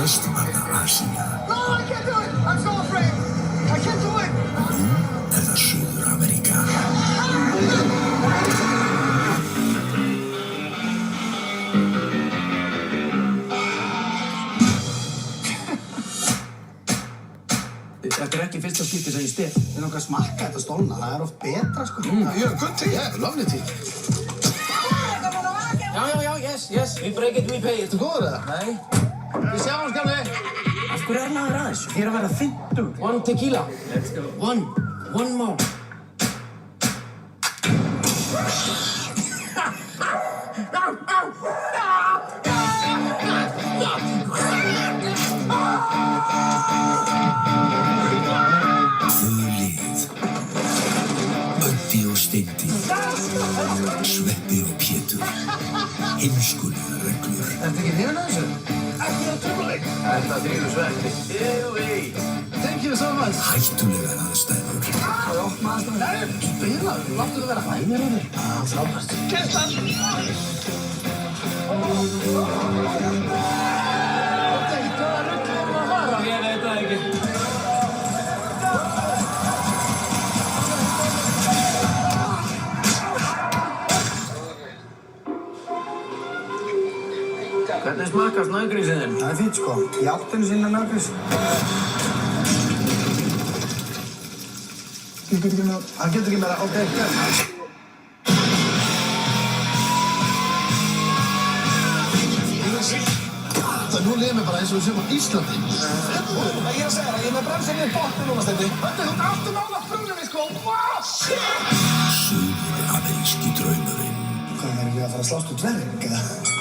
Vestanverða Asía. No, I can't do it! I'm so afraid! I can't do it! Nú það Suður-Ameríka. Þetta ekki fyrsta skipti sem ég stef. Við erum okkar að smakka þetta stólna, það oft betra sko. You're a good tea, yeah, lovely tea. Yes, we break it, we pay it. Ertu góður eða? Nei. Við sjáum gamli. Af hverju maður að þessu? Þið að vera 50. One tequila. Let's go. One more. Þulið. Öddi og Steindi. Sveppi og Pétur. Heimskulegar reglur. Ertu ekki hrifin af þessu? Ekki það trúleik. Þetta þrýður sveppi. Thank you so much. Hættulegar aðstæður. Bilaður, láttu það vera hænir á þér. Frábært. Kestan! Hvaða rugl erum við að fara? Ég veit það ekki. Hvernig smakkast naggrísinn þinn? Það fínt sko. Ég átti henni sinna nagris. Hann getur ekki meira, ok, gert. Nú lifum við bara eins og við séum á Íslandi. Ég er að segja það, ég er með bremsinni í botni núna, Steindi. Þú ert aftur nála frunum við sko. Wow, shit! Suður-ameríski draumurinn. Hvað, erum við að fara að slást út dverg, eða?